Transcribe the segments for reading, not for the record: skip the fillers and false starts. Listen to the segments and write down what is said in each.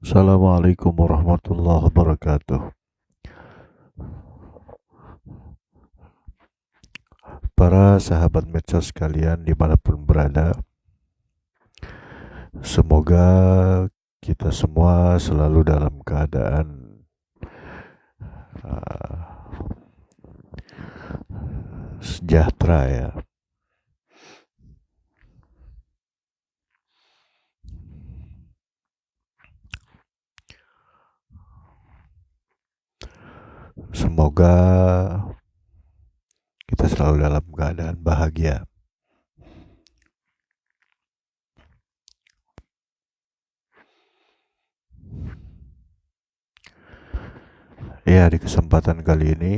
Assalamualaikum warahmatullahi wabarakatuh. Para sahabat medsos sekalian dimanapun berada, semoga kita semua selalu dalam keadaan uh, sejahtera ya. Semoga kita selalu dalam keadaan bahagia. Ya, di kesempatan kali ini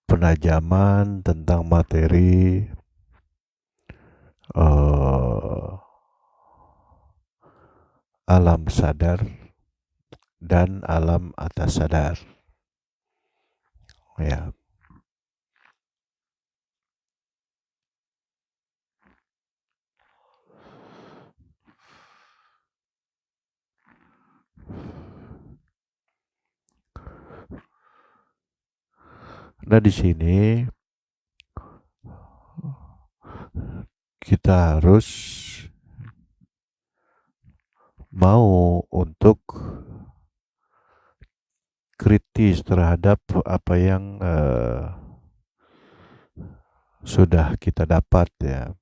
penajaman tentang materi uh, alam sadar dan alam atas sadar. Ya, nah di sini kita harus mau untuk kritis terhadap apa yang sudah kita dapat ya.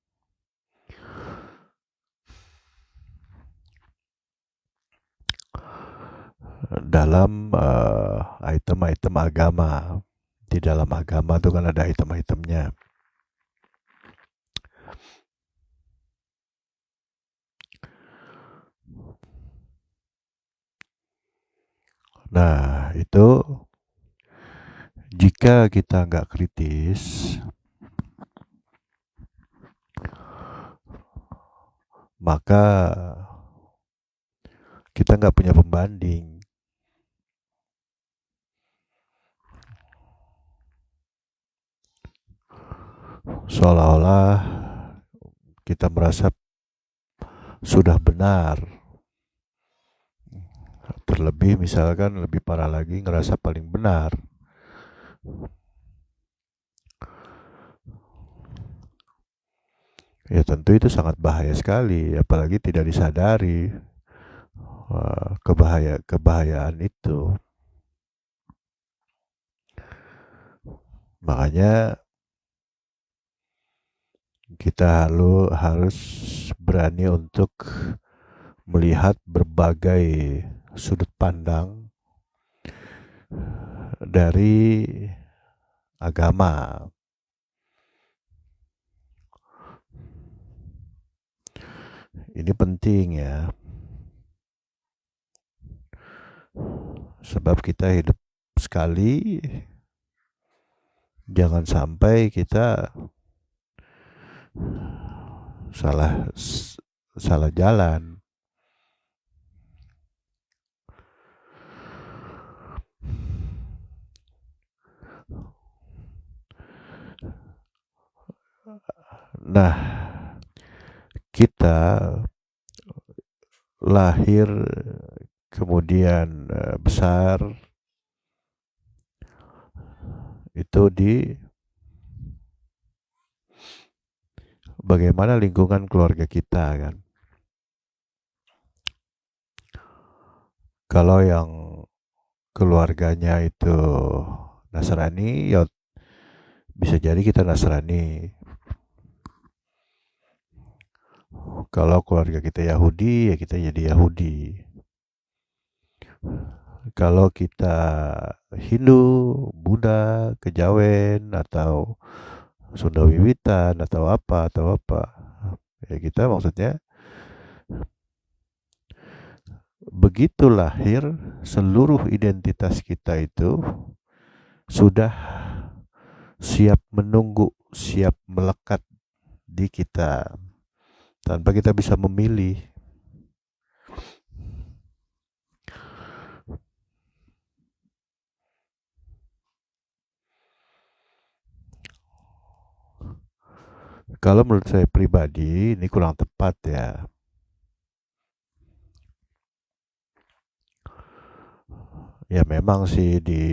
Dalam item-item agama. Di dalam agama itu kan ada item-itemnya. Nah, itu jika kita nggak kritis, maka kita nggak punya pembanding. Seolah-olah kita merasa sudah benar. Terlebih misalkan lebih parah lagi ngerasa paling benar. Ya tentu itu sangat bahaya sekali, apalagi tidak disadari kebahayaan itu. Makanya kita harus berani untuk melihat berbagai sudut pandang dari agama. Ini penting ya, sebab kita hidup sekali, jangan sampai kita salah salah jalan. Nah, kita lahir kemudian besar itu di bagaimana lingkungan keluarga kita kan. Kalau yang keluarganya itu Nasrani, ya bisa jadi kita Nasrani. Kalau keluarga kita Yahudi, ya kita jadi Yahudi. Kalau kita Hindu, Buddha, Kejawen, atau Sunda Wiwitan, atau apa, ya kita maksudnya begitu lahir, seluruh identitas kita itu sudah siap menunggu, siap melekat di kita tanpa kita bisa memilih. Kalau menurut saya pribadi ini kurang tepat ya. Ya memang sih di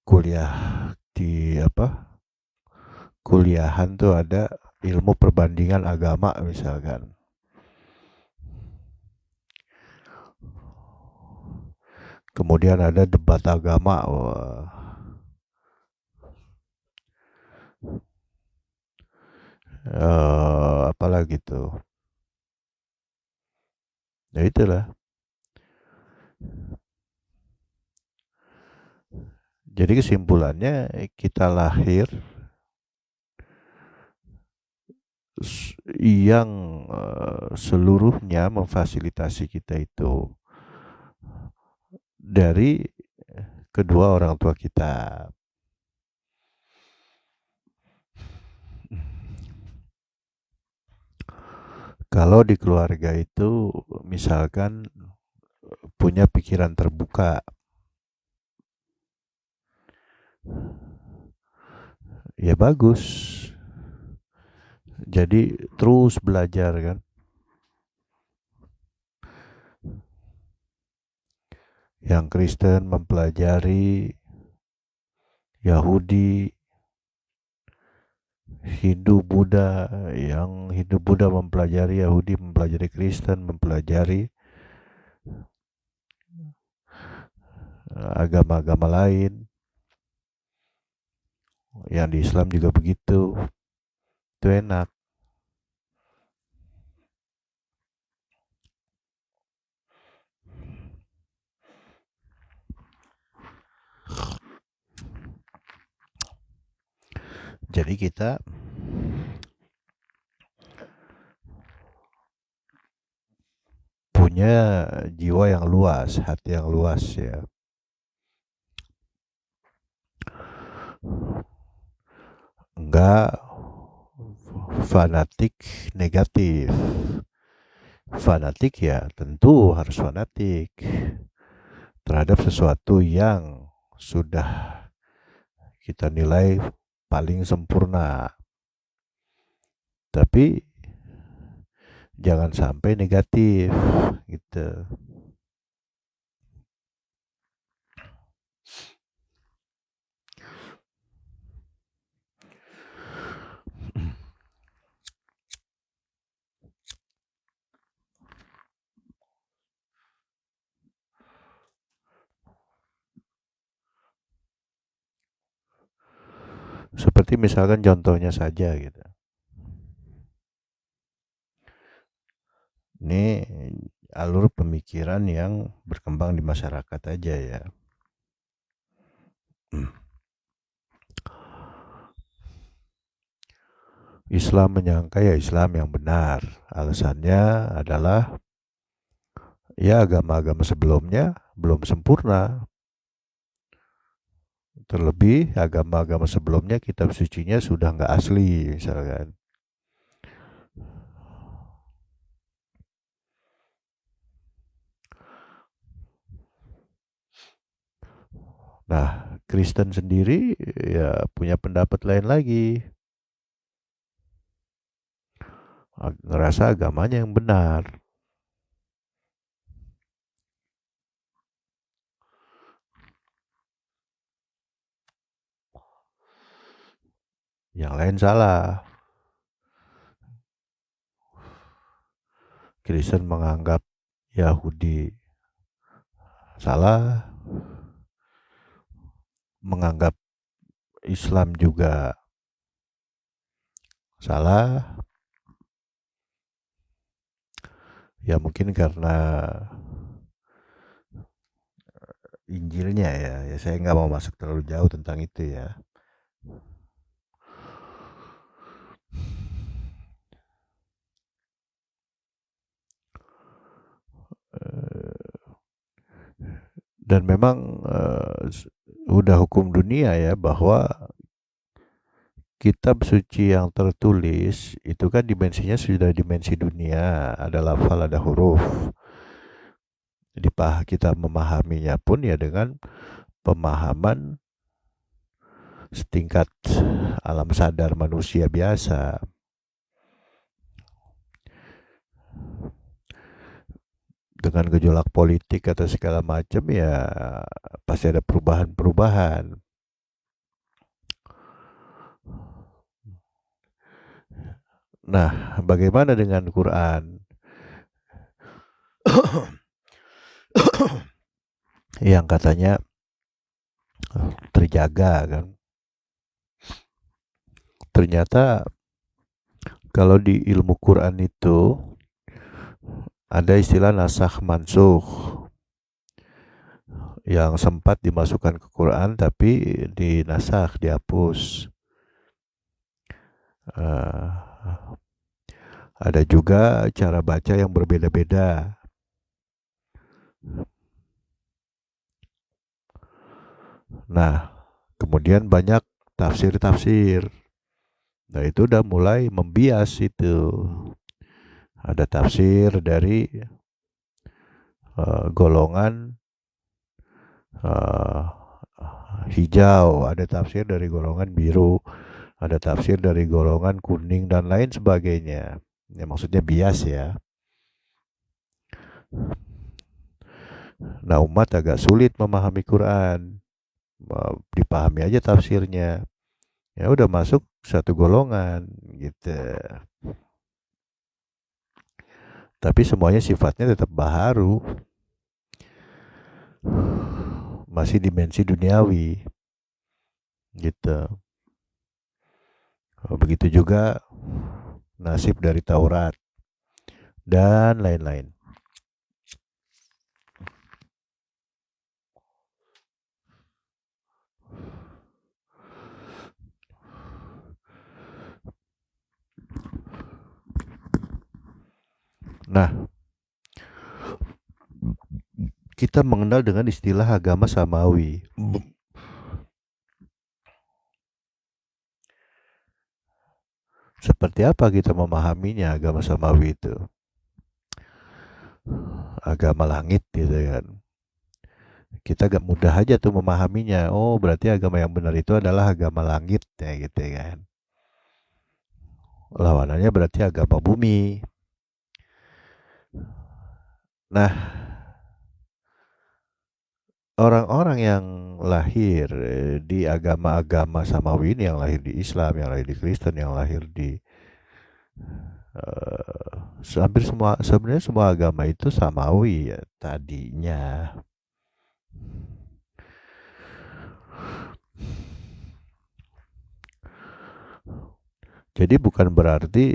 kuliah di kuliahan tuh ada ilmu perbandingan agama misalkan. Kemudian ada debat agama. Wah, apalagi tuh. Ya itulah. Jadi kesimpulannya kita lahir yang seluruhnya memfasilitasi kita itu dari kedua orang tua kita. Kalau di keluarga itu misalkan punya pikiran terbuka, ya bagus. Jadi terus belajar kan. Yang Kristen mempelajari, Yahudi, Hindu-Buddha, yang Hindu-Buddha mempelajari, Yahudi mempelajari, Kristen mempelajari agama-agama lain. Yang di Islam juga begitu. Itu enak. Jadi kita punya jiwa yang luas, hati yang luas ya. Enggak fanatik negatif. Fanatik ya tentu harus fanatik terhadap sesuatu yang sudah kita nilai paling sempurna. Tapi jangan sampai negatif gitu. Seperti misalkan contohnya saja gitu. Ini alur pemikiran yang berkembang di masyarakat aja ya. Islam menyangka ya Islam yang benar. Alasannya adalah ya agama-agama sebelumnya belum sempurna. Terlebih agama-agama sebelumnya kitab sucinya sudah nggak asli misalkan. Nah, Kristen sendiri ya punya pendapat lain lagi. Ngerasa agamanya yang benar. Yang lain salah. Kristen menganggap Yahudi salah, menganggap Islam juga salah. Ya mungkin karena Injilnya ya. Ya saya nggak mau masuk terlalu jauh tentang itu ya. Dan memang udah hukum dunia ya bahwa kitab suci yang tertulis itu kan dimensinya sudah dimensi dunia, ada lafal, ada huruf. Jadi kita memahaminya pun ya dengan pemahaman setingkat alam sadar manusia biasa. dengan gejolak politik atau segala macam ya pasti ada perubahan-perubahan. Nah, bagaimana dengan Quran yang katanya terjaga kan? Ternyata kalau di ilmu Quran itu ada istilah nasakh mansukh yang sempat dimasukkan ke Quran tapi dinasakh, dihapus. Uh, ada juga cara baca yang berbeda-beda. Nah, kemudian banyak tafsir-tafsir. Nah, itu udah mulai membias itu. Ada tafsir dari golongan hijau, ada tafsir dari golongan biru, ada tafsir dari golongan kuning dan lain sebagainya. Ya, maksudnya bias ya. Nah, umat agak sulit memahami Quran. Dipahami aja tafsirnya. Ya udah masuk satu golongan gitu. Tapi semuanya sifatnya tetap baharu. Masih dimensi duniawi. Gitu. Begitu juga nasib dari Taurat dan lain-lain. Nah, kita mengenal dengan istilah agama samawi. Seperti apa kita memahaminya agama samawi itu? Agama langit gitu kan. Kita gak mudah aja tuh memahaminya. Oh, berarti agama yang benar itu adalah agama langit ya gitu kan. Lawanannya berarti agama bumi. Nah, orang-orang yang lahir di agama-agama samawi ini, yang lahir di Islam, yang lahir di Kristen, yang lahir di hampir semua, sebenarnya semua agama itu samawi ya tadinya. Jadi bukan berarti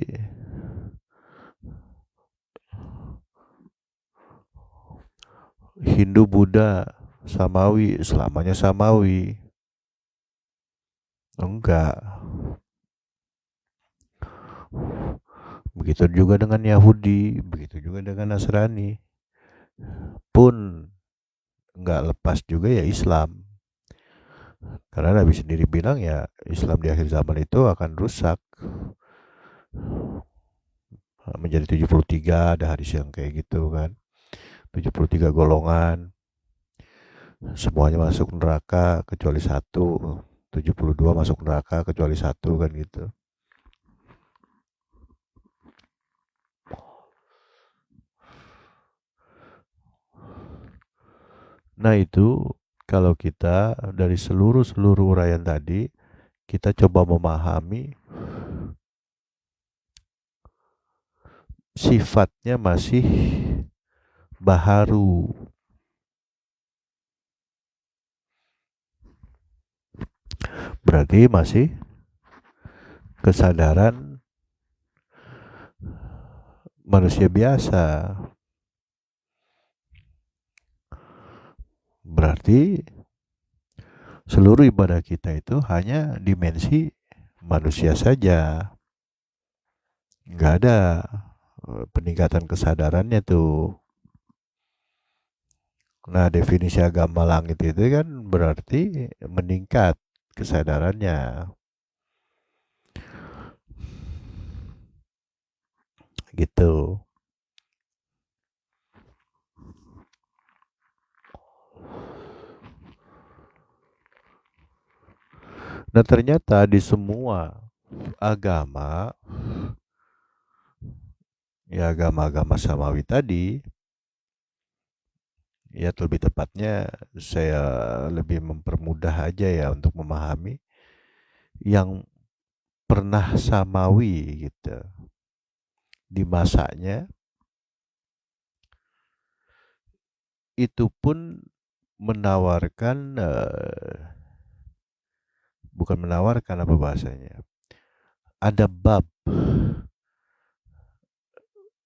Hindu, Buddha, samawi, selamanya samawi. Enggak. Begitu juga dengan Yahudi, begitu juga dengan Nasrani. Pun enggak lepas juga ya Islam. Karena Nabi sendiri bilang ya Islam di akhir zaman itu akan rusak. Menjadi 73, ada hadis yang kayak gitu kan. 73 golongan. Semuanya masuk neraka kecuali satu. 72 masuk neraka kecuali satu kan gitu. Nah itu kalau kita dari seluruh uraian tadi kita coba memahami sifatnya masih baharu. Berarti masih kesadaran manusia biasa. Berarti seluruh ibadah kita itu hanya dimensi manusia saja. Nggak ada peningkatan kesadarannya tuh. Nah, definisi agama langit itu kan berarti meningkat kesadarannya. Gitu. Nah, ternyata di semua agama, ya agama-agama samawi tadi, Ya, lebih tepatnya saya lebih mempermudah aja ya untuk memahami yang pernah samawi gitu. Di masanya itu pun menawarkan, bukan menawarkan, apa bahasanya, ada bab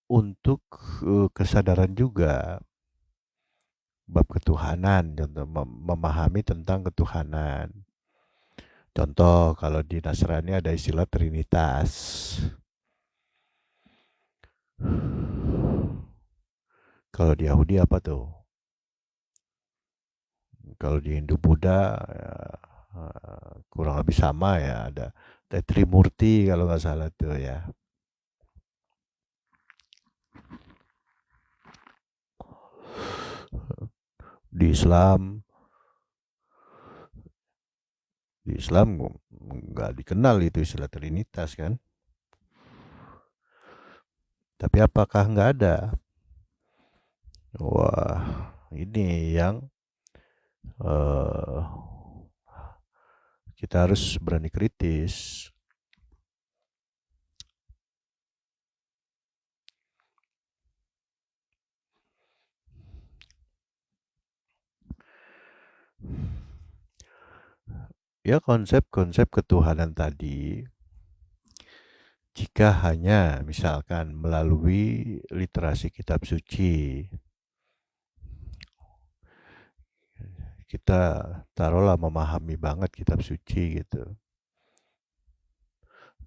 untuk, kesadaran juga, bab ketuhanan, contoh memahami tentang ketuhanan. Contoh kalau di Nasrani ada istilah Trinitas. Kalau di Yahudi apa tuh? Kalau di Hindu Buddha ya, kurang lebih sama ya, ada Trimurti kalau nggak salah tuh ya. Di Islam, di Islam nggak dikenal itu istilah Trinitas kan. Tapi apakah nggak ada? Wah, ini yang eh, kita harus berani kritis. Ya, konsep-konsep ketuhanan tadi, jika hanya misalkan melalui literasi kitab suci, kita taruhlah memahami banget kitab suci gitu.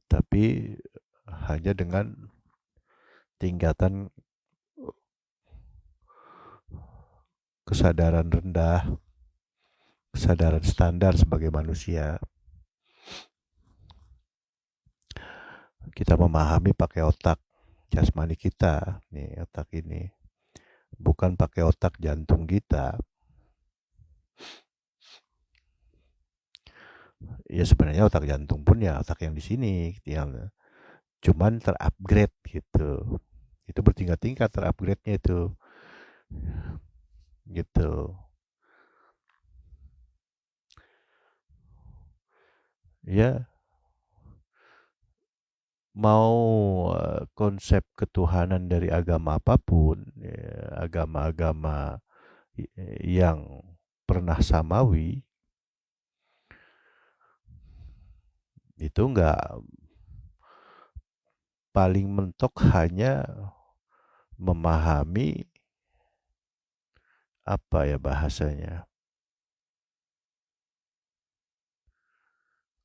Tapi hanya dengan tingkatan kesadaran rendah, kesadaran standar sebagai manusia, kita memahami pakai otak jasmani kita, nih otak ini, bukan pakai otak jantung kita. Ya sebenarnya otak jantung pun ya otak yang di sini, yang cuman terupgrade gitu. Itu bertingkat-tingkat terupgrade-nya itu, gitu. Ya, mau konsep ketuhanan dari agama apapun, ya, agama-agama yang pernah samawi, itu nggak, paling mentok hanya memahami, apa ya bahasanya,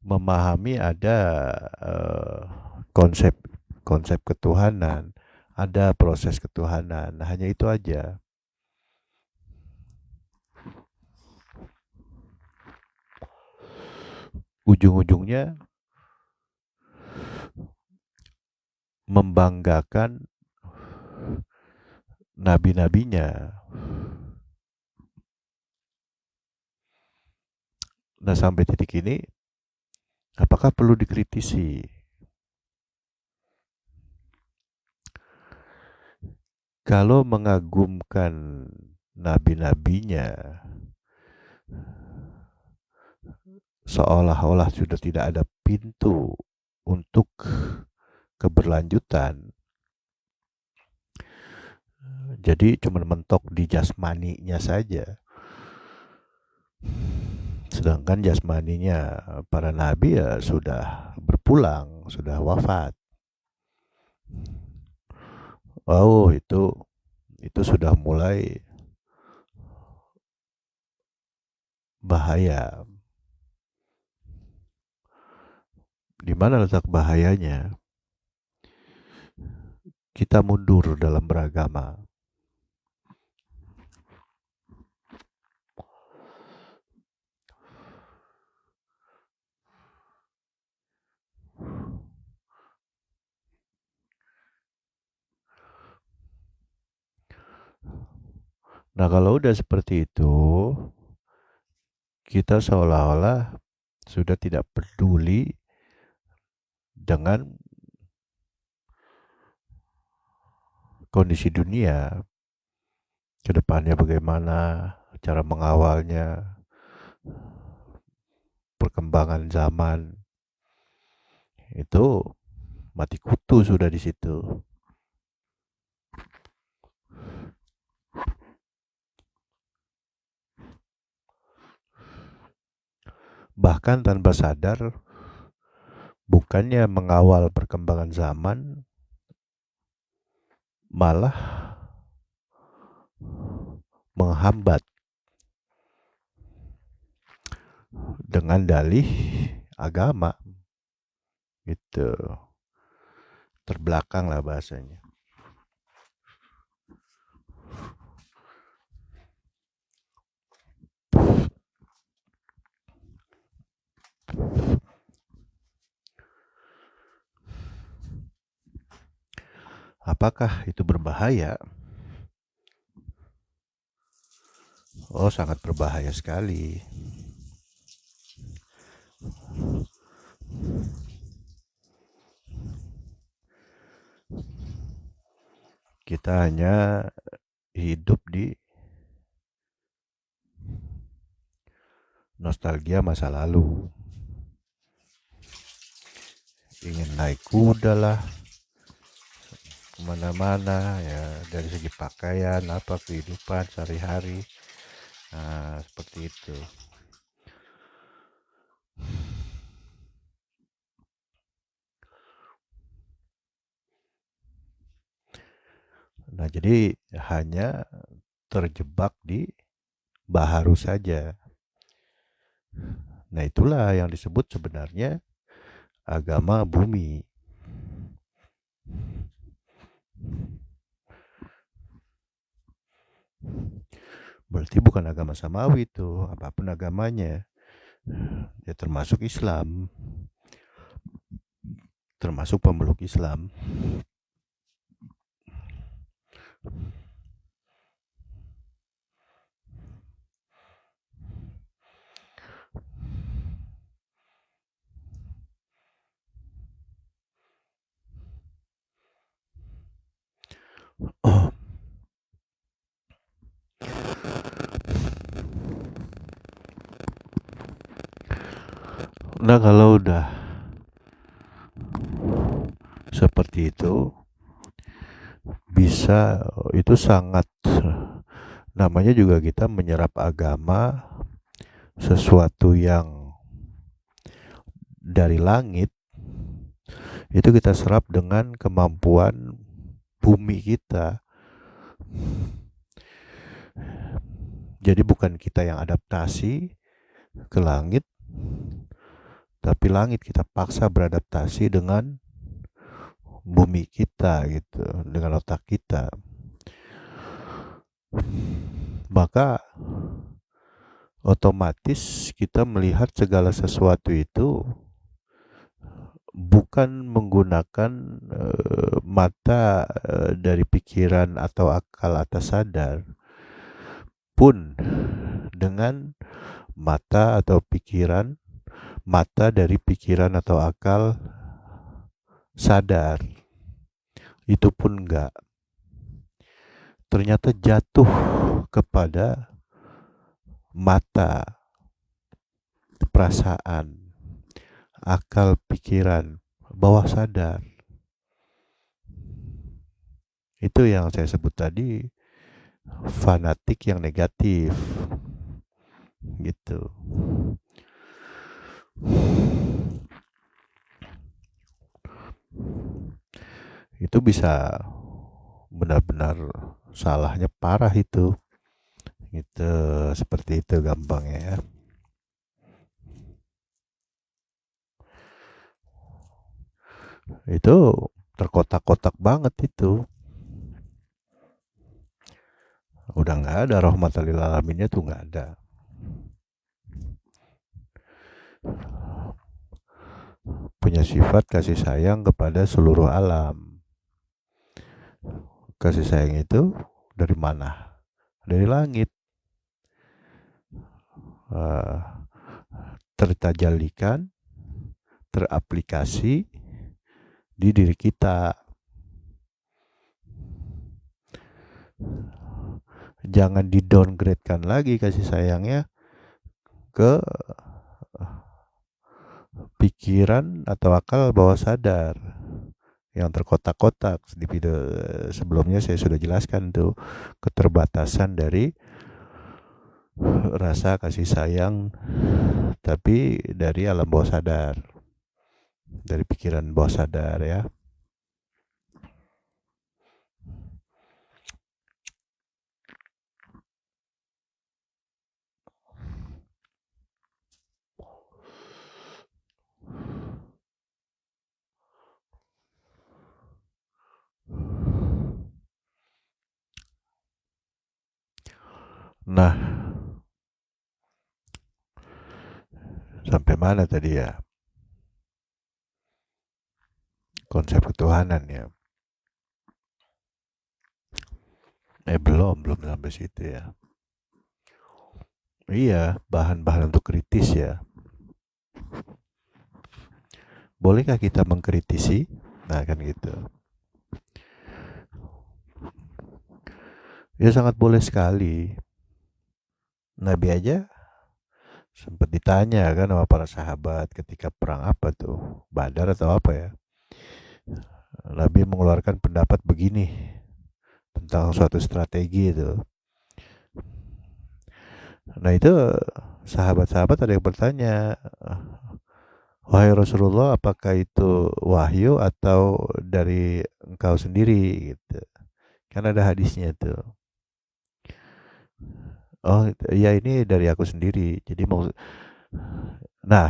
memahami ada konsep konsep ketuhanan, ada proses ketuhanan, hanya itu aja. Ujung-ujungnya membanggakan nabi-nabinya. Nah, sampai titik ini, apakah perlu dikritisi? Kalau mengagumkan nabi-nabinya, seolah-olah sudah tidak ada pintu untuk keberlanjutan. Jadi cuma mentok di jasmaninya saja. Sedangkan jasmaninya para nabi ya sudah berpulang, sudah wafat. Oh, itu sudah mulai bahaya. Di mana letak bahayanya? Kita mundur dalam beragama. Nah, kalau udah seperti itu, kita seolah-olah sudah tidak peduli dengan kondisi dunia. ke depannya bagaimana, cara mengawalnya, perkembangan zaman, itu mati kutu sudah di situ. Bahkan tanpa sadar, bukannya mengawal perkembangan zaman, malah menghambat dengan dalih agama. Gitu. Terbelakang lah bahasanya. Apakah itu berbahaya? Oh, sangat berbahaya sekali. Kita hanya hidup di nostalgia masa lalu. Ingin naik kuda lah, kemana-mana ya, dari segi pakaian, apa kehidupan sehari-hari. Nah, seperti itu. Nah, jadi hanya terjebak di baharu saja. Nah, itulah yang disebut sebenarnya agama bumi. Berarti bukan agama samawi itu, apapun agamanya. Ya termasuk Islam, termasuk pemeluk Islam. Oh. Nah, kalau udah seperti itu, bisa itu sangat, namanya juga kita menyerap agama, sesuatu yang dari langit, itu kita serap dengan kemampuan bumi kita. Jadi bukan kita yang adaptasi ke langit, tapi langit kita paksa beradaptasi dengan bumi kita gitu, dengan otak kita. Maka otomatis kita melihat segala sesuatu itu bukan menggunakan mata dari pikiran atau akal atas sadar, pun dengan mata atau pikiran, mata dari pikiran atau akal sadar. Itu pun enggak. Ternyata jatuh kepada mata, perasaan, akal pikiran, bawah sadar. Itu yang saya sebut tadi, fanatik yang negatif. Gitu. Itu bisa benar-benar salahnya parah itu. Gitu, seperti itu gampangnya ya. Itu terkotak-kotak banget itu. Udah nggak ada rahmatan lil alaminnya tuh, nggak ada. Punya sifat kasih sayang kepada seluruh alam. Kasih sayang itu dari mana? Dari langit. Tertajalikan, teraplikasi di diri kita. jangan di-downgrade-kan lagi kasih sayangnya ke pikiran atau akal bawah sadar yang terkotak-kotak. Di video sebelumnya saya sudah jelaskan tuh keterbatasan dari rasa kasih sayang tapi dari alam bawah sadar, dari pikiran bawah sadar ya. Nah, sampai mana tadi ya? Konsep ketuhanan ya. Belum sampai situ ya. Iya, bahan-bahan untuk kritis ya. Bolehkah kita mengkritisi? Nah, kan gitu. Ya sangat boleh sekali. Nabi aja sempat ditanya kan sama para sahabat ketika perang apa tuh? Badar atau apa ya? Nabi mengeluarkan pendapat begini tentang suatu strategi itu. Nah itu sahabat-sahabat ada yang bertanya, wahai Rasulullah, apakah itu wahyu atau dari engkau sendiri gitu. Kan ada hadisnya tuh. Oh ya, ini dari aku sendiri. Jadi nah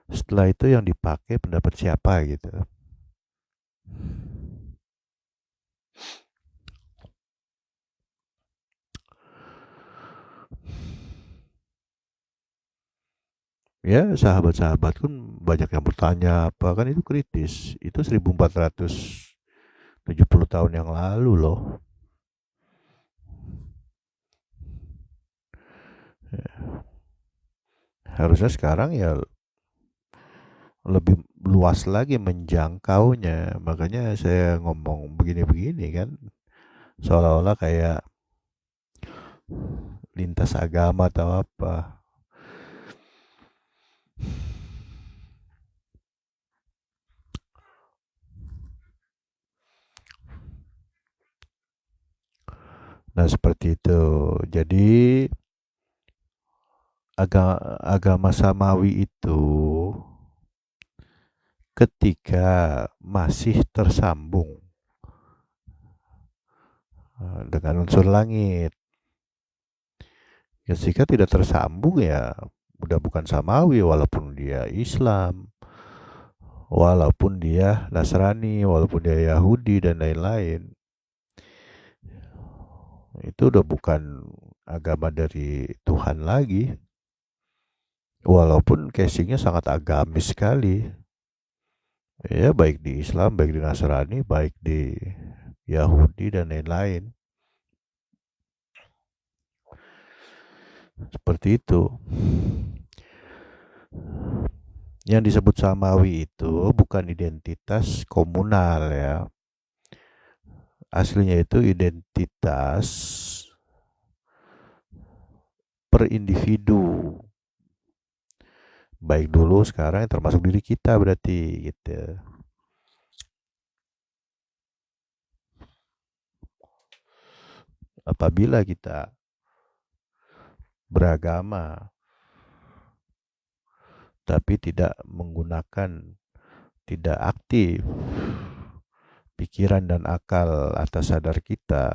setelah itu yang dipakai pendapat siapa gitu. Ya sahabat-sahabat pun banyak yang bertanya apa, kan itu kritis. Itu 1470 tahun yang lalu loh. Harusnya sekarang ya lebih luas lagi menjangkaunya. Makanya saya ngomong begini-begini kan, seolah-olah kayak lintas agama atau apa. Nah seperti itu. Jadi agama samawi itu ketika masih tersambung dengan unsur langit. Ketika tidak tersambung ya udah bukan samawi, walaupun dia Islam, walaupun dia Nasrani, walaupun dia Yahudi dan lain-lain. Itu udah bukan agama dari Tuhan lagi. Walaupun casingnya sangat agamis sekali. Ya baik di Islam, baik di Nasrani, baik di Yahudi dan lain-lain. Seperti itu. Yang disebut samawi itu bukan identitas komunal ya. Aslinya itu identitas per individu. Baik dulu, sekarang termasuk diri kita berarti gitu. Apabila kita beragama tapi tidak menggunakan, tidak aktif pikiran dan akal atas sadar kita,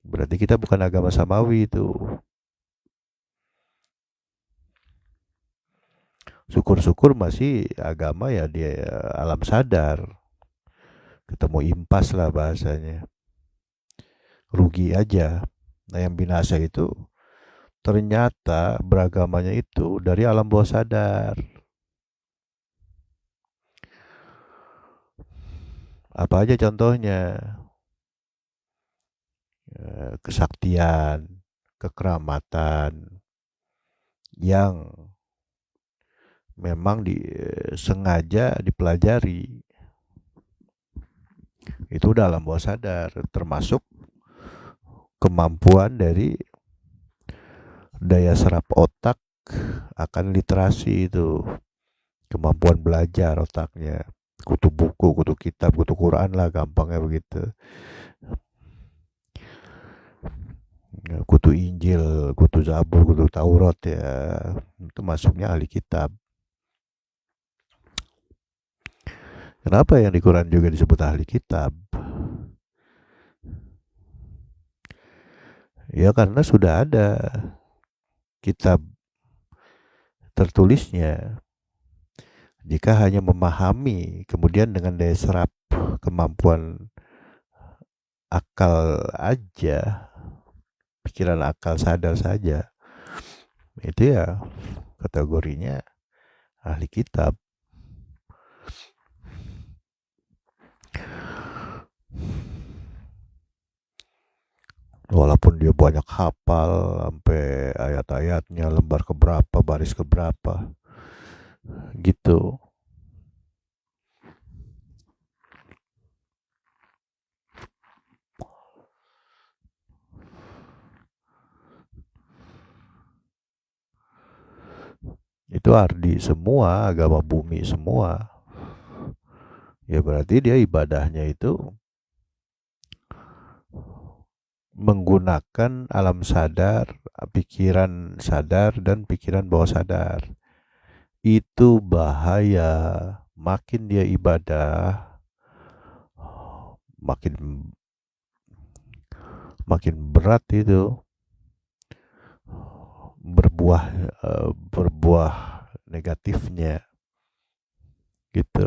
berarti kita bukan agama samawi itu. Syukur-syukur masih agama ya di alam sadar. Ketemu impas lah bahasanya. Rugi aja. Nah yang binasa itu ternyata beragamanya itu dari alam bawah sadar. Apa aja contohnya? Kesaktian, kekeramatan yang memang sengaja dipelajari. Itu dalam bawah sadar, termasuk kemampuan dari daya serap otak akan literasi itu, kemampuan belajar otaknya, kutu buku, kutu kitab, kutu Quran lah gampangnya begitu, kutu Injil, kutu Zabur, kutu Taurat ya, itu masuknya ahli kitab. Kenapa yang di Quran juga disebut ahli kitab? Ya karena sudah ada kitab tertulisnya. Jika hanya memahami, kemudian dengan daya serap kemampuan akal aja, pikiran akal sadar saja, itu ya kategorinya ahli kitab. Walaupun dia banyak hafal sampai ayat-ayatnya lembar keberapa, baris keberapa, gitu. Itu ardi semua, agama bumi semua. Ya berarti dia ibadahnya itu menggunakan alam sadar, pikiran sadar, dan pikiran bawah sadar. Itu bahaya. Makin dia ibadah, makin berat itu berbuah negatifnya gitu.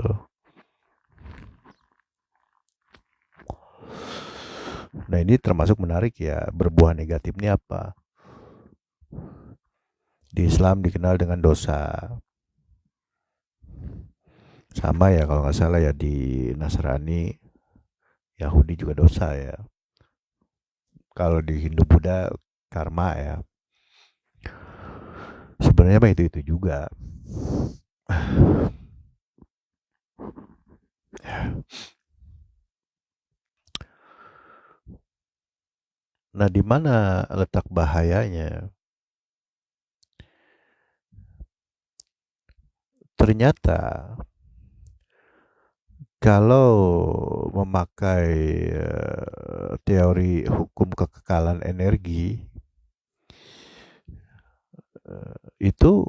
Nah ini termasuk menarik ya, berbuah negatifnya apa? Di Islam dikenal dengan dosa. Sama ya kalau nggak salah ya di Nasrani, Yahudi juga dosa ya. Kalau di Hindu Buddha karma ya. Sebenarnya mah itu juga. Nah, di mana letak bahayanya? Ternyata kalau memakai teori hukum kekekalan energi, itu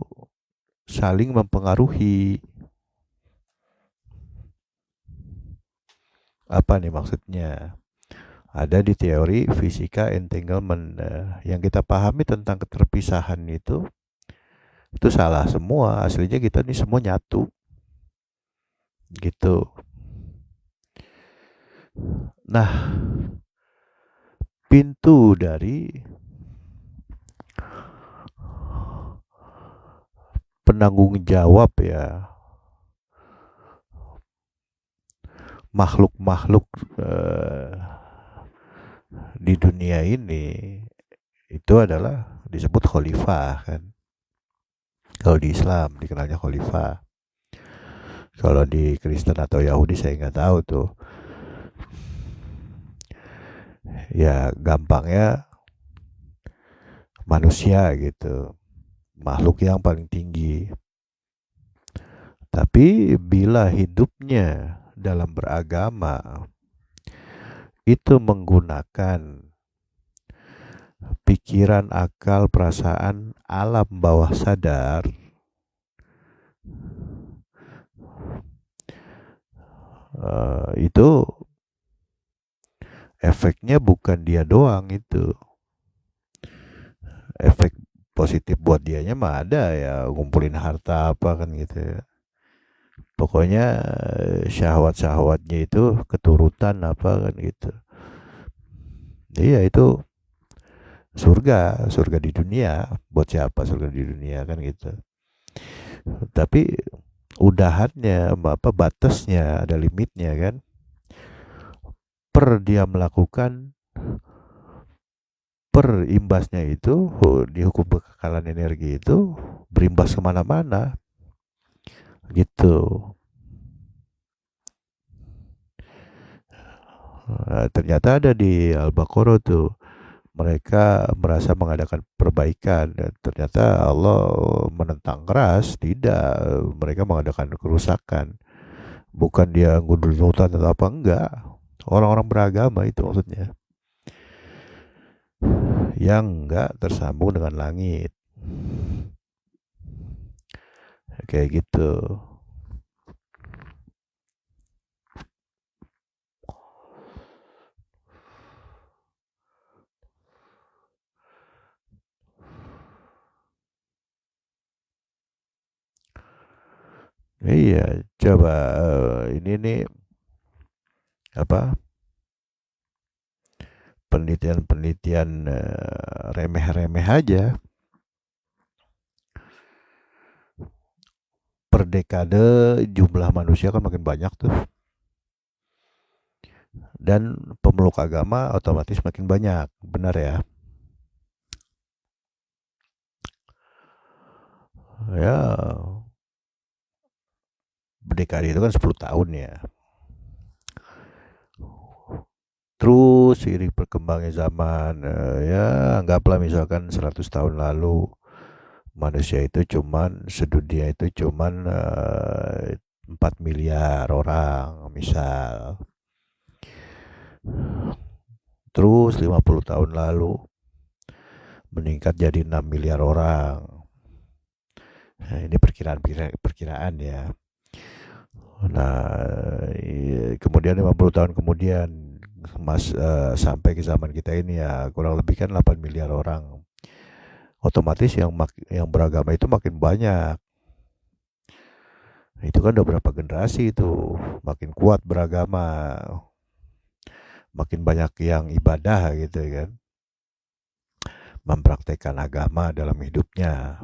saling mempengaruhi. Apa nih maksudnya? Ada di teori fisika entanglement. Yang kita pahami tentang keterpisahan itu salah semua. Aslinya kita ini semua nyatu. Gitu. Nah, pintu dari penanggung jawab ya, makhluk-makhluk di dunia ini itu adalah disebut khalifah kan. Kalau di Islam dikenalnya khalifah. Kalau di Kristen atau Yahudi saya nggak tahu tuh. Ya gampangnya manusia gitu, makhluk yang paling tinggi. Tapi bila hidupnya dalam beragama itu menggunakan pikiran, akal, perasaan, alam bawah sadar, itu efeknya bukan dia doang itu. Efek positif buat dianya mah ada ya, ngumpulin harta apa kan gitu ya. Pokoknya syahwat-syahwatnya itu keturutan apa kan gitu. Iya itu surga di dunia. Buat siapa surga di dunia kan gitu. Tapi udahannya apa batasnya, ada limitnya kan. Per dia melakukan, per imbasnya itu di hukum kekekalan energi itu berimbas kemana-mana gitu. Ternyata ada di Al-Baqarah tuh mereka merasa mengadakan perbaikan dan ternyata Allah menentang keras. Tidak, mereka mengadakan kerusakan. Bukan dia ngundul hutan atau apa, enggak. Orang-orang beragama itu maksudnya, yang enggak tersambung dengan langit. Kayak gitu. Iya, coba ini nih apa, penelitian-penelitian remeh-remeh aja. Per dekade jumlah manusia kan makin banyak tuh, dan pemeluk agama otomatis makin banyak, benar ya? Ya, berdekade itu kan 10 tahun ya. Terus seiring berkembangnya zaman, ya anggaplah misalkan 100 tahun lalu manusia itu cuman sedunia itu cuman 4 miliar orang misal. Terus 50 tahun lalu meningkat jadi 6 miliar orang. Nah, ini perkiraan ya. Nah, kemudian 50 tahun kemudian sampai ke zaman kita ini ya kurang lebih kan 8 miliar orang. Otomatis yang beragama itu makin banyak. Itu kan udah berapa generasi itu makin kuat beragama, makin banyak yang ibadah gitu kan, mempraktekkan agama dalam hidupnya.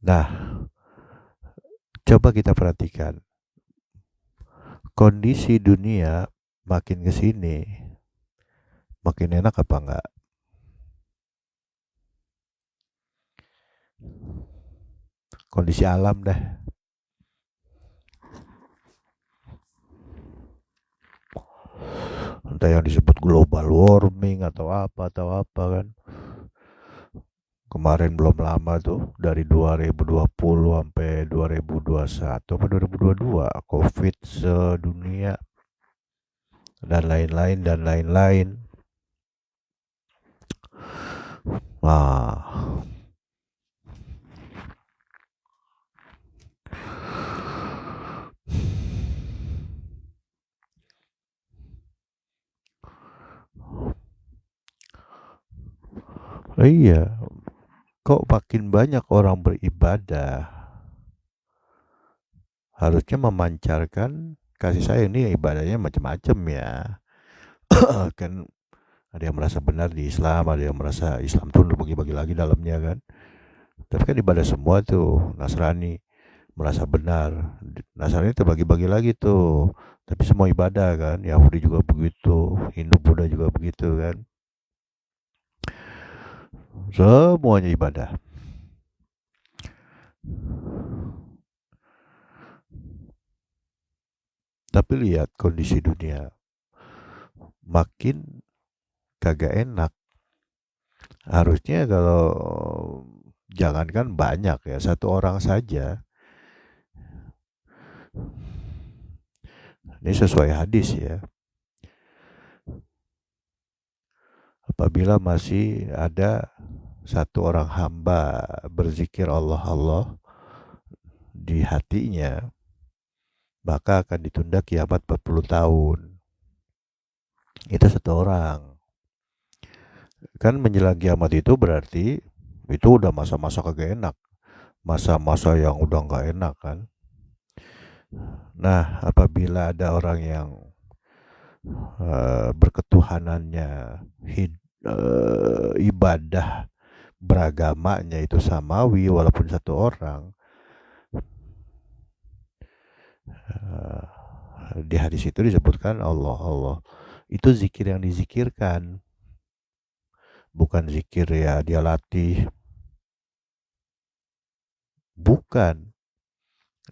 Nah, coba kita perhatikan kondisi dunia makin ke sini, makin enak apa enggak? Kondisi alam dah. Entah yang disebut global warming atau apa kan. Kemarin belum lama tuh dari 2020 sampai 2021 apa 2022 Covid sedunia dan lain-lain. Nah, iya, kok makin banyak orang beribadah, harusnya memancarkan kasih sayang. Ini ibadahnya macam-macam ya. Kan ada yang merasa benar di Islam, ada yang merasa Islam tuh bagi-bagi lagi dalamnya kan. Tapi kan ibadah semua tuh. Nasrani merasa benar, Nasrani terbagi-bagi lagi tuh. Tapi semua ibadah kan, Yahudi juga begitu, Hindu Buddha juga begitu kan. Semuanya ibadah. Tapi lihat kondisi dunia, makin kagak enak. Harusnya kalau jangankan banyak ya, satu orang saja. Ini sesuai hadis ya. Apabila masih ada satu orang hamba berzikir Allah di hatinya, maka akan ditunda kiamat 40 tahun. Itu satu orang. Kan menjelang kiamat itu berarti itu udah masa-masa kagak enak. Masa-masa yang udah gak enak kan. Nah, apabila ada orang yang berketuhanannya, ibadah beragamanya itu samawi walaupun satu orang, di hadis itu disebutkan Allah itu zikir yang dizikirkan, bukan zikir ya dia latih, bukan.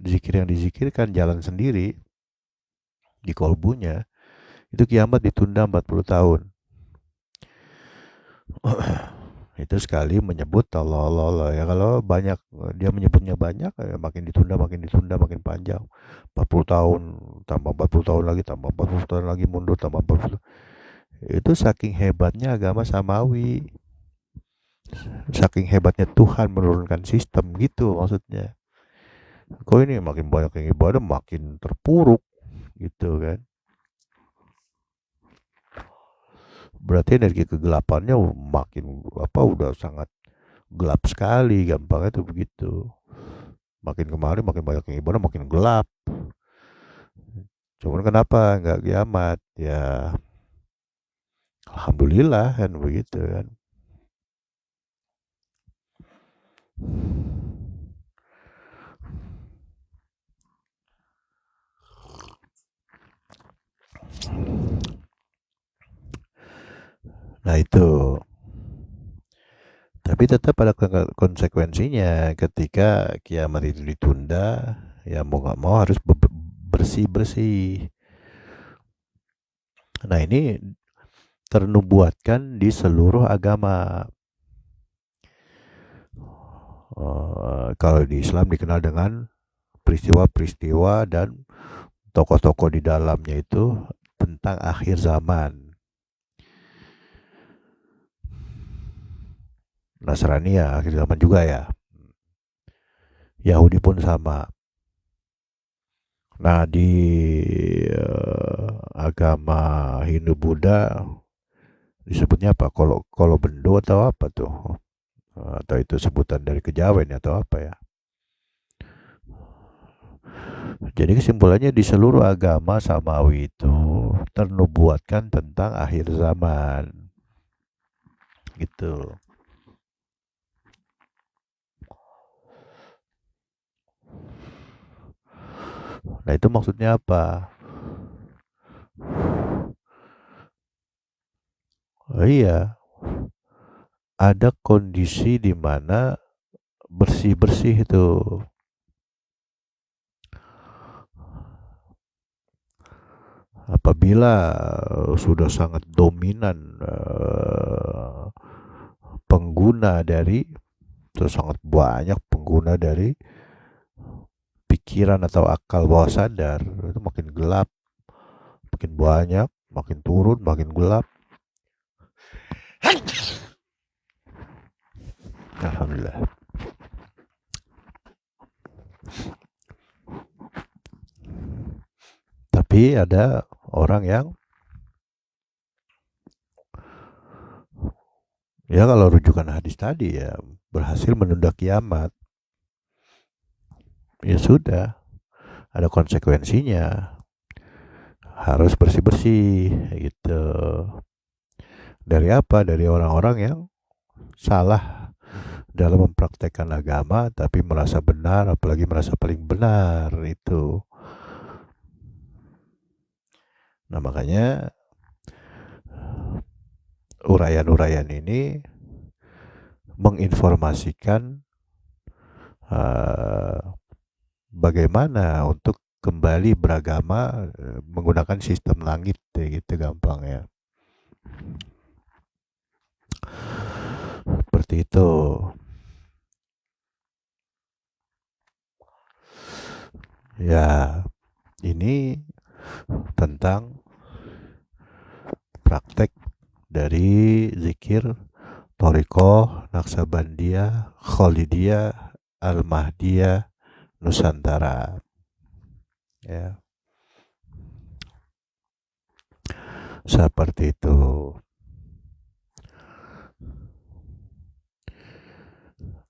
Zikir yang dizikirkan jalan sendiri di kolbunya, itu kiamat ditunda 40 tahun. Itu sekali menyebut Allah, Allah, Allah. Ya kalau banyak, dia menyebutnya banyak, ya makin ditunda, makin panjang. 40 tahun, tambah 40 tahun lagi, tambah 40 tahun lagi, mundur, tambah 40. Itu saking hebatnya agama Samawi. Saking hebatnya Tuhan menurunkan sistem gitu maksudnya. Kok ini makin banyak yang ibadah makin terpuruk gitu kan. Berarti energi kegelapannya makin udah sangat gelap sekali, gampangnya tuh begitu. Makin kemarin makin banyak yang ibadah makin gelap. Cuman kenapa nggak kiamat? Ya alhamdulillah kan begitu kan. Nah itu. Tapi tetap ada konsekuensinya ketika kiamat itu ditunda, ya mau nggak mau harus bersih-bersih. Nah ini ternubuatkan di seluruh agama. Kalau di Islam dikenal dengan peristiwa-peristiwa dan tokoh-tokoh di dalamnya itu tentang akhir zaman. Nasrani ya akhir zaman juga ya. Yahudi pun sama. Nah di agama Hindu Buddha disebutnya apa? Kalau bendo atau apa tuh? Atau itu sebutan dari kejawen atau apa ya? Jadi kesimpulannya di seluruh agama Samawi itu ternubuatkan tentang akhir zaman. Gitu. Nah itu maksudnya apa? Oh, iya, ada kondisi di mana bersih-bersih itu. Apabila sudah sangat dominan pengguna dari, terus sangat banyak pengguna dari pikiran atau akal bawah sadar, itu makin gelap, makin banyak, makin turun, makin gelap. Alhamdulillah. Tapi ada orang yang ya kalau rujukan hadis tadi ya berhasil menunda kiamat. Ya sudah, ada konsekuensinya. Harus bersih-bersih gitu. Dari apa? Dari orang-orang yang salah dalam mempraktekkan agama tapi merasa benar, apalagi merasa paling benar itu. Nah, makanya uraian-uraian ini menginformasikan uh, bagaimana untuk kembali beragama menggunakan sistem langit gitu gampang ya. Seperti itu. Ya, ini tentang praktek dari zikir Thariqah Naksabandiyah Khalidiyah Al-Mahdiyah Nusantara. Ya, seperti itu.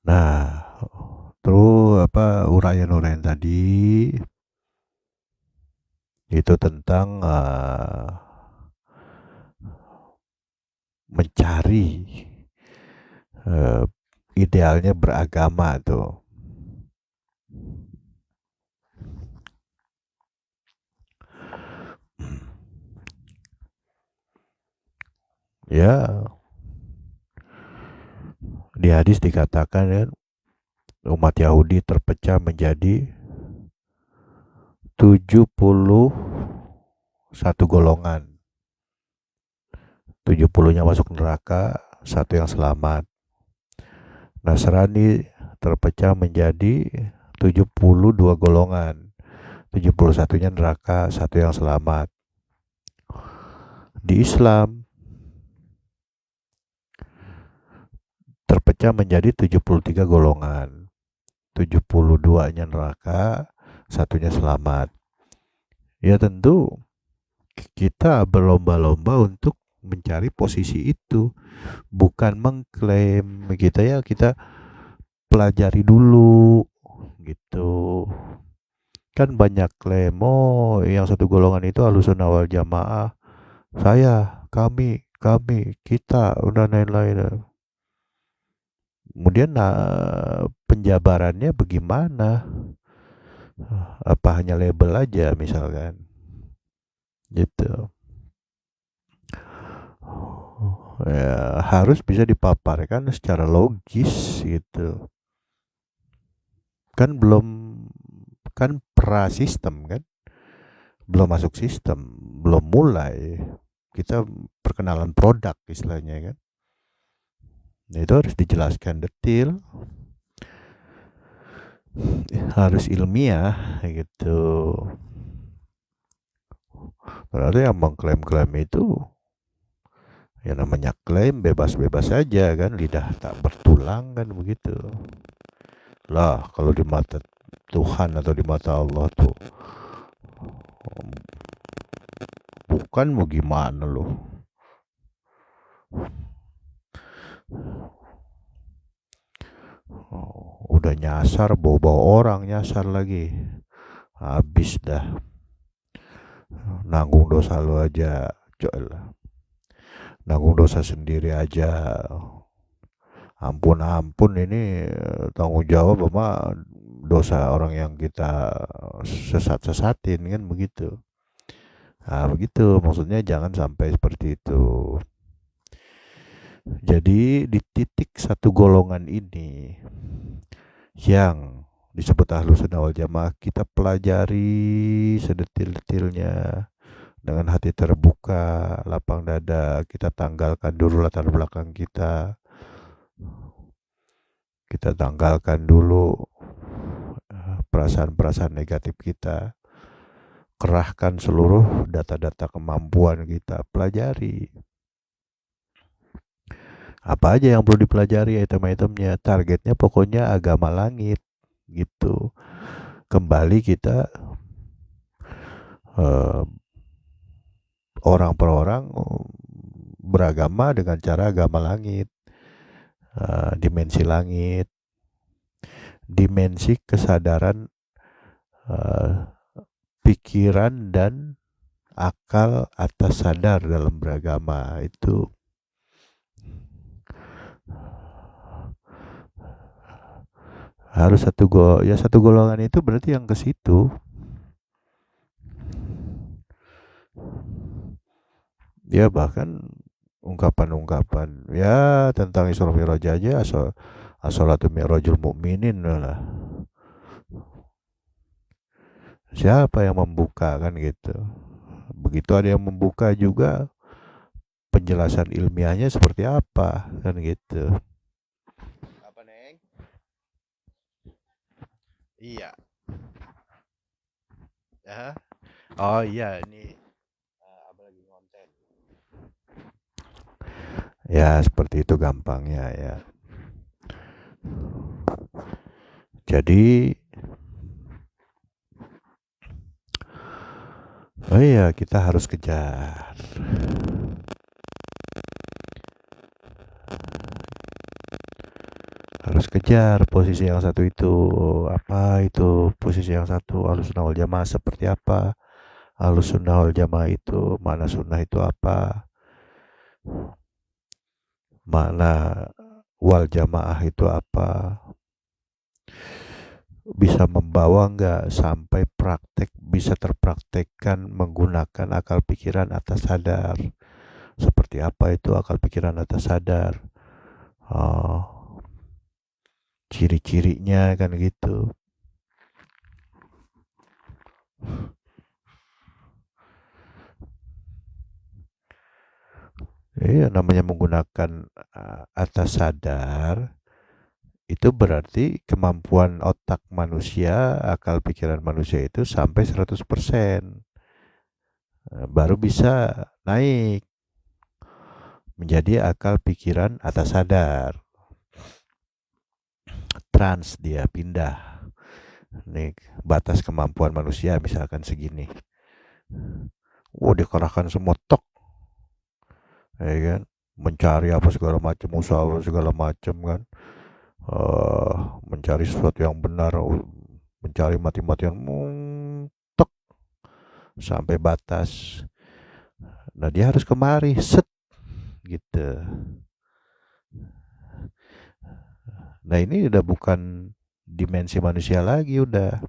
Nah, terus uraian-uraian tadi itu tentang mencari uh, idealnya beragama tuh. Ya, di hadis dikatakan kan umat Yahudi terpecah menjadi 71 golongan. 70-nya masuk neraka, satu yang selamat. Nasrani terpecah menjadi 72 golongan. 71-nya neraka, satu yang selamat. Di Islam terpecah menjadi 73 golongan. 72-nya neraka, satunya selamat. Ya tentu kita berlomba-lomba untuk mencari posisi itu, bukan mengklaim. Kita pelajari dulu gitu. Kan banyak klaim, oh yang satu golongan itu Ahlussunnah wal Jamaah, saya, kami, kita, udah lain-lain. Kemudian penjabarannya bagaimana? Apa hanya label aja misalkan? Gitu. Ya, harus bisa dipaparkan secara logis gitu. Kan pra-sistem kan? Belum masuk sistem, belum mulai. Kita perkenalan produk istilahnya kan. Itu harus dijelaskan detail, harus ilmiah gitu. Berarti yang mengklaim-klaim itu, ya namanya klaim bebas-bebas saja kan, lidah tak bertulang kan begitu. Lah kalau di mata Tuhan atau di mata Allah tuh bukan, mau gimana loh. Udah nyasar, bawa-bawa orang nyasar lagi, habis dah. Nanggung dosa lu aja, nanggung dosa sendiri aja. Ampun ini tanggung jawab sama dosa orang yang kita sesat-sesatin kan begitu. Nah begitu, maksudnya jangan sampai seperti itu. Jadi di titik satu golongan ini yang disebut Ahlussunnah wal Jamaah, kita pelajari sedetil-detilnya dengan hati terbuka, lapang dada. Kita tanggalkan dulu latar belakang kita. Kita tanggalkan dulu perasaan-perasaan negatif kita. Kerahkan seluruh data-data kemampuan kita, pelajari. Apa aja yang perlu dipelajari, item-itemnya, targetnya pokoknya agama langit gitu. Kembali kita orang per orang beragama dengan cara agama langit, dimensi langit, dimensi kesadaran, pikiran dan akal atas sadar dalam beragama itu. Harus satu golongan itu berarti yang ke situ. Ya bahkan ungkapan-ungkapan ya tentang Isra Mi'raj aja, as-salatu mi'rajul mu'minin lah. Siapa yang membuka kan gitu. Begitu ada yang membuka juga, penjelasan ilmiahnya seperti apa kan gitu. Apa Neng? Iya. Ya. Oh iya, ini apa lagi konten. Ya seperti itu gampangnya ya. Jadi oh iya, kita harus kejar. Harus kejar posisi yang satu itu. Apa itu posisi yang satu? Ahlussunnah wal Jamaah seperti apa? Ahlussunnah wal Jamaah itu, mana sunnah itu apa? Mana wal Jamaah itu apa? Bisa membawa nggak sampai praktek, bisa terpraktekkan menggunakan akal pikiran atas sadar. Seperti apa itu akal pikiran atas sadar? Ciri-cirinya kan gitu. Iya, namanya menggunakan atas sadar itu berarti kemampuan otak manusia, akal pikiran manusia itu sampai 100%. Baru bisa naik menjadi akal pikiran atas sadar. Trans dia pindah. Nih, batas kemampuan manusia misalkan segini. Dikerahkan semua tok, ya kan? Mencari apa segala macam, usaha segala macam kan. Mencari sesuatu yang benar, mencari mati-matian, tek sampai batas. Nah dia harus kemari, set gitu. Nah ini udah bukan dimensi manusia lagi udah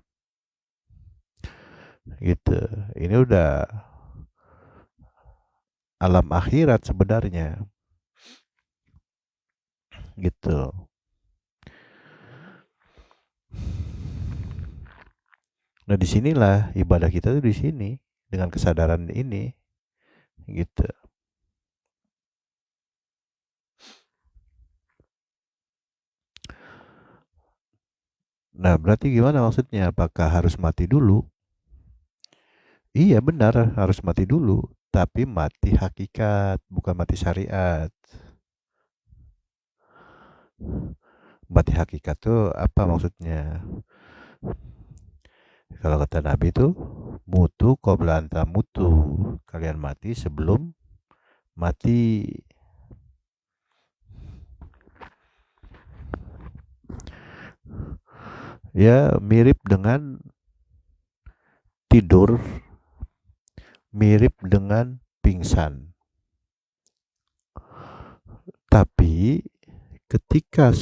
gitu. Ini udah alam akhirat sebenarnya gitu. Nah disinilah ibadah kita tuh di sini dengan kesadaran ini gitu. Nah berarti gimana maksudnya? Apakah harus mati dulu? Iya benar harus mati dulu, tapi mati hakikat bukan mati syariat. Mati hakikat tuh apa maksudnya? Kalau kata Nabi itu mutu qabla anta mutu. Kalian mati sebelum mati. Ya mirip dengan tidur, mirip dengan pingsan. Tapi ketika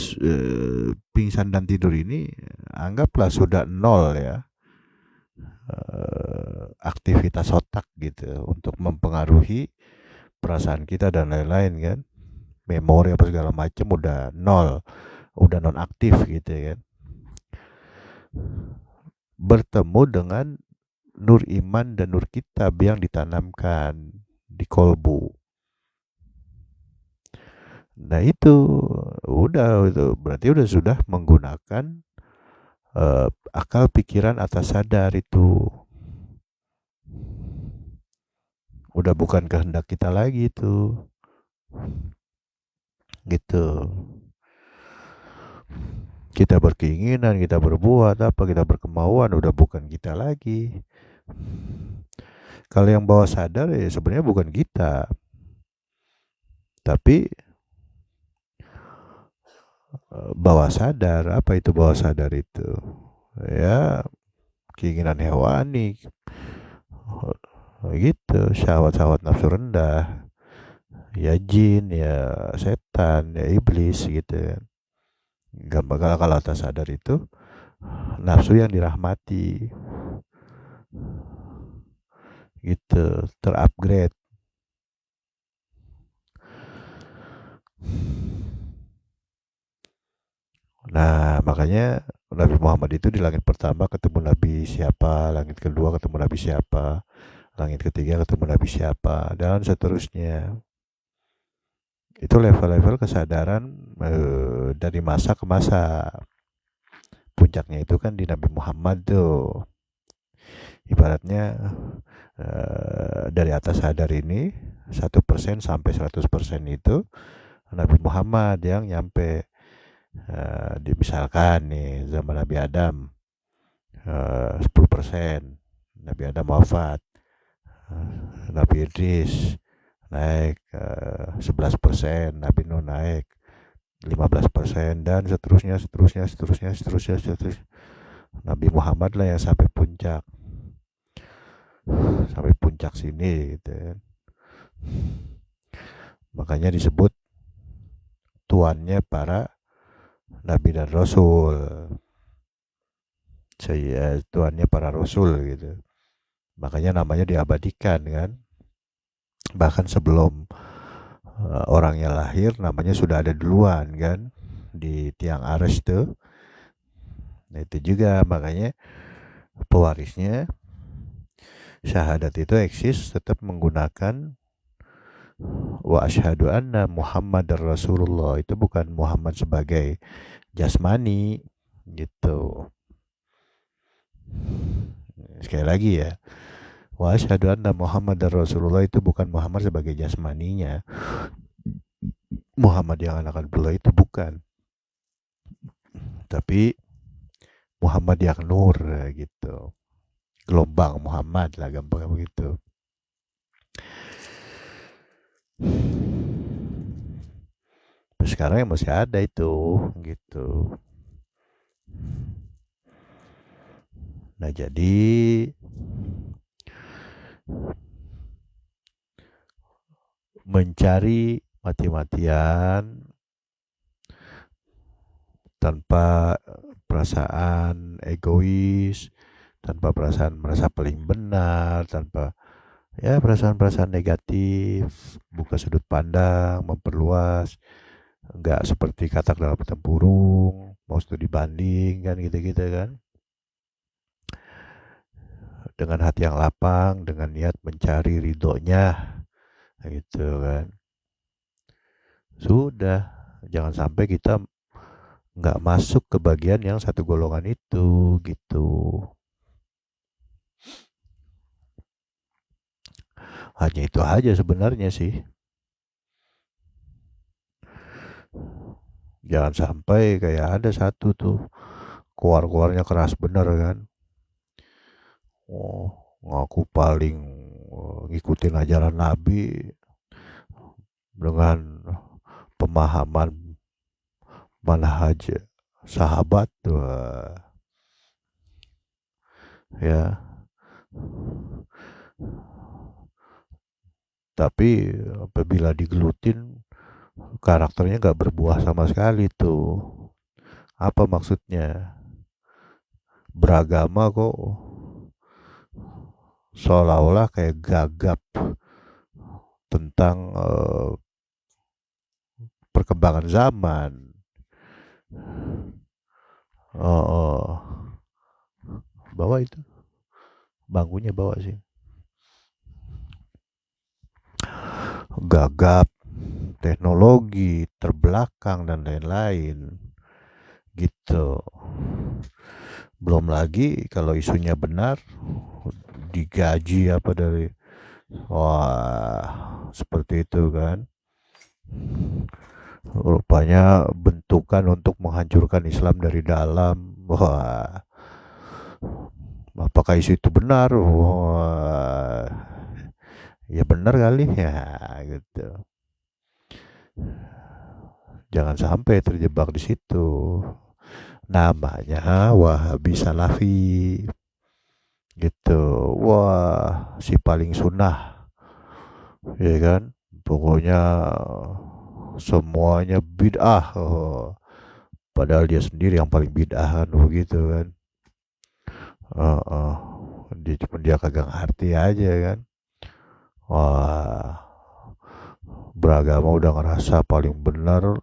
pingsan dan tidur ini anggaplah sudah nol ya aktivitas otak gitu untuk mempengaruhi perasaan kita dan lain-lain kan, memori apa segala macam udah nol, udah non aktif gitu kan, bertemu dengan nur iman dan nur kitab yang ditanamkan di kolbu. Nah itu berarti sudah menggunakan akal pikiran atas sadar itu. Udah bukan kehendak kita lagi itu. Gitu. Kita berkeinginan, kita berbuat apa, kita berkemauan udah bukan kita lagi. Kalau yang bawah sadar ya sebenarnya bukan kita. Tapi bawah sadar, apa itu bawah sadar itu? Ya keinginan hewani gitu, syahwat-syahwat nafsu rendah, ya jin, ya setan, ya iblis gitu kan. Gampang kalau atas sadar itu nafsu yang dirahmati gitu, terupgrade. Nah makanya Nabi Muhammad itu di langit pertama ketemu Nabi siapa, langit kedua ketemu Nabi siapa, langit ketiga ketemu Nabi siapa, dan seterusnya. Itu level-level kesadaran dari masa ke masa. Puncaknya itu kan di Nabi Muhammad tuh. Ibaratnya dari atas sadar ini 1% sampai 100% itu Nabi Muhammad yang nyampe. Misalkan nih zaman Nabi Adam 10%, Nabi Adam wafat, Nabi Idris naik 11%, Nabi Nuh naik 15%, dan seterusnya. Nabi Muhammad lah yang sampai puncak sini gitu kan. Makanya disebut tuannya para Nabi dan Rasul. Tuannya para Rasul gitu. Makanya namanya diabadikan kan. Bahkan sebelum orangnya lahir namanya sudah ada duluan kan di tiang arsy tuh. Nah itu juga makanya pewarisnya syahadat itu eksis tetap menggunakan Wa asyhadu anna Muhammadar Rasulullah itu bukan Muhammad sebagai jasmani gitu. Sekali lagi ya. Wa asyhadu anna Muhammadar Rasulullah itu bukan Muhammad sebagai jasmaninya. Muhammad yang anak Abdullah itu bukan. Tapi Muhammad yang nur gitu. Gelombang Muhammad lah gampang begitu. Sekarang yang masih ada itu gitu. Nah jadi mencari mati-matian tanpa perasaan egois, tanpa perasaan merasa paling benar, tanpa ya perasaan-perasaan negatif, buka sudut pandang, memperluas, nggak seperti katak dalam tempurung, mau studi banding kan gitu-gitu kan. Dengan hati yang lapang, dengan niat mencari ridhonya, gitu kan. Sudah, jangan sampai kita nggak masuk ke bagian yang satu golongan itu, gitu. Hanya itu aja sebenarnya sih. Jangan sampai kayak ada satu tuh, keluar-keluarnya keras bener kan. Oh, ngaku paling ngikutin ajaran Nabi dengan pemahaman manhaj sahabat tuh ya. Tapi apabila digelutin karakternya nggak berbuah sama sekali tuh. Apa maksudnya? Beragama kok seolah-olah kayak gagap tentang perkembangan zaman. Bawa itu bangkunya bawa sih. Gagap, teknologi, terbelakang dan lain-lain gitu. Belum lagi kalau isunya benar digaji apa dari seperti itu kan. Rupanya bentukan untuk menghancurkan Islam dari dalam. Wah, apakah isu itu benar? Wah, ya benar kali ya gitu. Jangan sampai terjebak di situ. Namanya Wahabi Salafi gitu. Wah, si paling sunnah ya kan. Pokoknya semuanya bid'ah. Padahal dia sendiri yang paling bid'ah kan begitu kan. Dia kagak ngerti aja kan. Wah, beragama udah ngerasa paling benar,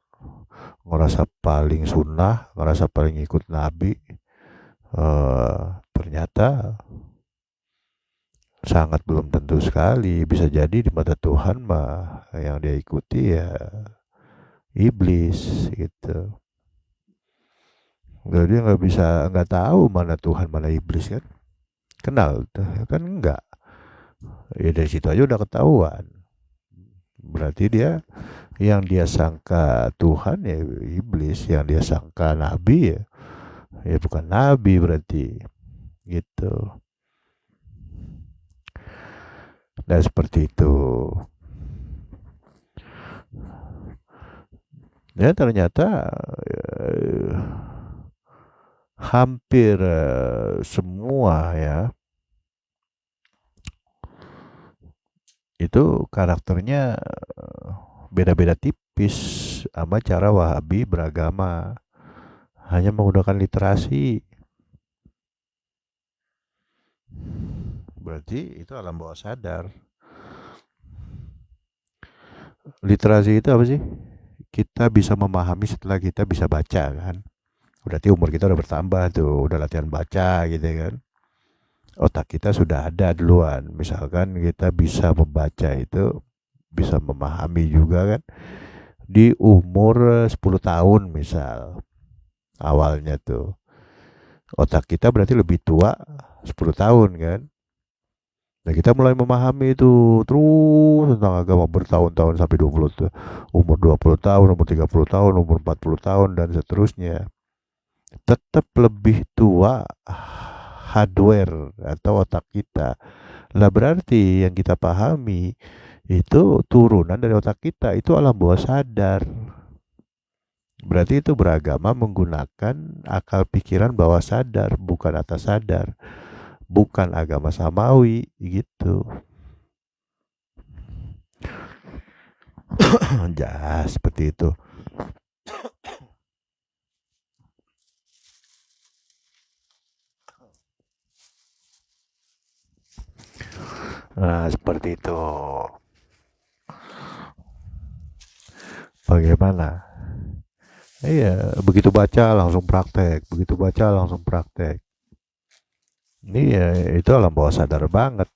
ngerasa paling sunnah, ngerasa paling ikut Nabi. Ternyata sangat belum tentu sekali. Bisa jadi di mata Tuhan mah yang dia ikuti ya iblis gitu. Dia nggak tahu mana Tuhan mana iblis kan. Kenal kan enggak. Ya dari situ aja udah ketahuan. Berarti dia yang dia sangka Tuhan ya iblis, yang dia sangka nabi ya bukan nabi berarti gitu. Nah seperti itu. Ya ternyata hampir semua ya itu karakternya beda-beda tipis sama cara Wahabi beragama, hanya menggunakan literasi. Berarti itu alam bawah sadar. Literasi itu apa sih? Kita bisa memahami setelah kita bisa baca kan. Berarti umur kita udah bertambah tuh, udah latihan baca gitu kan. Otak kita sudah ada duluan. Misalkan kita bisa membaca itu bisa memahami juga kan. Di umur 10 tahun misal, awalnya tuh. Otak kita berarti lebih tua 10 tahun kan. Nah kita mulai memahami itu terus tentang agama bertahun-tahun sampai 20 umur 20 tahun, umur 30 tahun, umur 40 tahun dan seterusnya. Tetap lebih tua hardware atau otak kita. Lah berarti yang kita pahami itu turunan dari otak kita, itu alam bawah sadar. Berarti itu beragama menggunakan akal pikiran bawah sadar, bukan atas sadar. Bukan agama samawi gitu. Ya, seperti itu. Nah, seperti itu. Bagaimana? Iya, begitu baca langsung praktek, begitu baca langsung praktek. Iya, itu alam bawah sadar banget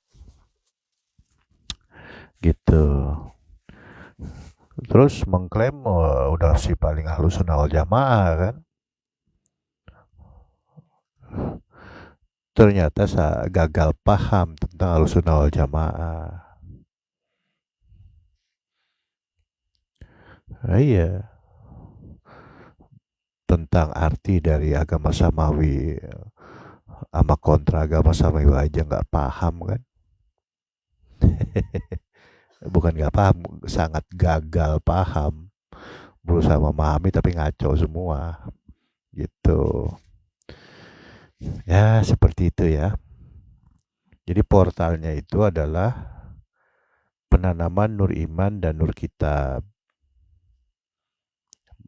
gitu. Terus mengklaim udah si paling halus sunnah wal jamaah kan. Ternyata gagal paham tentang halus sunnah wal jamaah. Iya, tentang arti dari agama samawi sama kontra agama samawi aja nggak paham kan. Bukan nggak paham, sangat gagal paham, berusaha memahami tapi ngaco semua gitu ya, seperti itu ya. Jadi portalnya itu adalah penanaman nur iman dan nur kitab,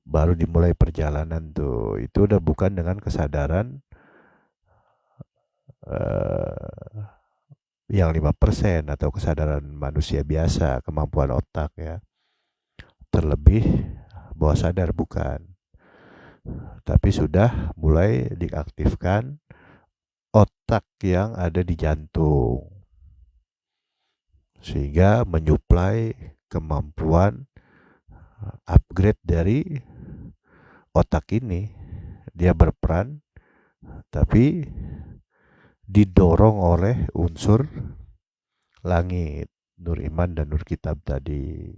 baru dimulai perjalanan tuh. Itu udah bukan dengan kesadaran eh, yang 5% atau kesadaran manusia biasa, kemampuan otak ya. Terlebih bawah sadar bukan. Tapi sudah mulai diaktifkan otak yang ada di jantung. Sehingga menyuplai kemampuan upgrade dari otak ini. Dia berperan tapi didorong oleh unsur langit, nur iman dan nur kitab tadi.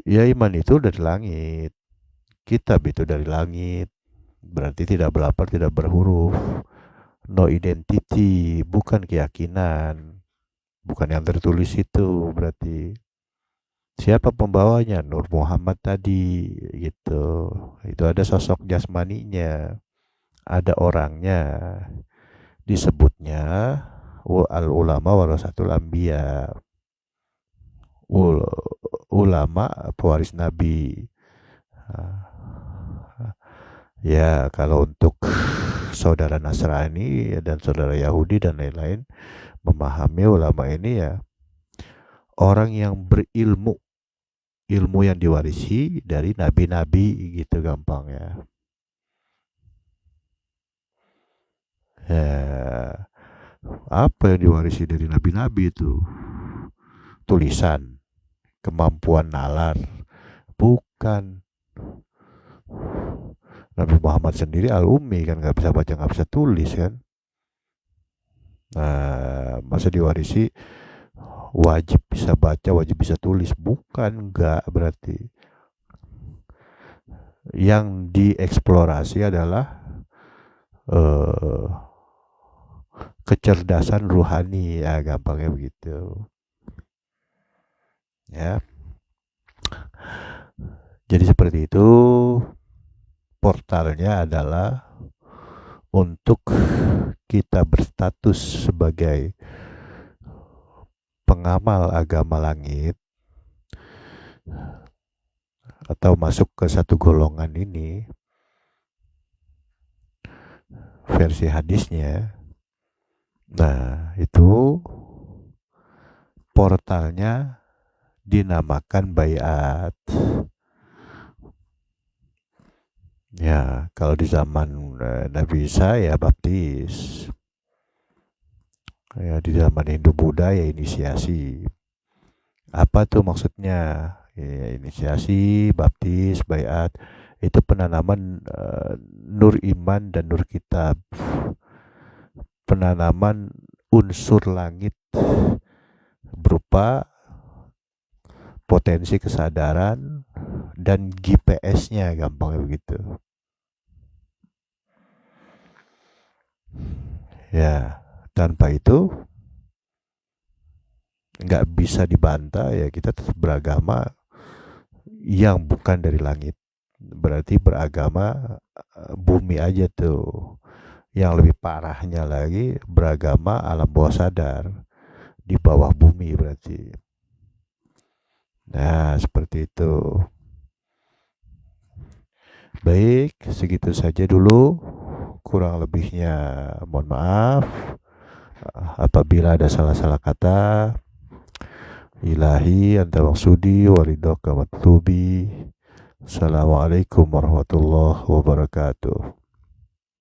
Ya iman itu dari langit, kitab itu dari langit, berarti tidak berlapar, tidak berhuruf. No identity, bukan keyakinan, bukan yang tertulis itu berarti. Siapa pembawanya? Nur Muhammad tadi gitu. Itu ada sosok jasmaninya, ada orangnya. Disebutnya al ulama warasatul anbiya. Ulama pewaris nabi. Ya, kalau untuk saudara Nasrani dan saudara Yahudi dan lain-lain memahami ulama ini ya orang yang berilmu, ilmu yang diwarisi dari nabi-nabi gitu gampang ya. Ya, apa yang diwarisi dari nabi-nabi itu? Tulisan, kemampuan nalar, bukan. Nabi Muhammad sendiri al-ummi kan, nggak bisa baca nggak bisa tulis kan. Nah, masa diwarisi wajib bisa baca, wajib bisa tulis? Bukan, enggak berarti. Yang dieksplorasi adalah eh, kecerdasan ruhani ya, gampangnya begitu. Ya. Jadi seperti itu, portalnya adalah untuk kita berstatus sebagai pengamal agama langit atau masuk ke satu golongan ini, versi hadisnya. Nah, itu portalnya dinamakan bayat. Ya, kalau di zaman Nabi Isa ya baptis. Ya, di zaman Hindu-Buddha ya inisiasi. Apa tuh maksudnya? Ya, inisiasi, baptis, baiat, itu penanaman nur iman dan nur kitab. Penanaman unsur langit berupa potensi kesadaran dan GPS-nya, gampangnya begitu. Ya, tanpa itu nggak bisa dibantah ya, kita tetap beragama yang bukan dari langit. Berarti beragama bumi aja tuh. Yang lebih parahnya lagi beragama alam bawah sadar, di bawah bumi berarti. Nah, seperti itu. Baik, segitu saja dulu. Kurang lebihnya mohon maaf. Apabila ada salah-salah kata, ilahi anta maksudi waridhaka matlubi. Assalamualaikum warahmatullahi wabarakatuh.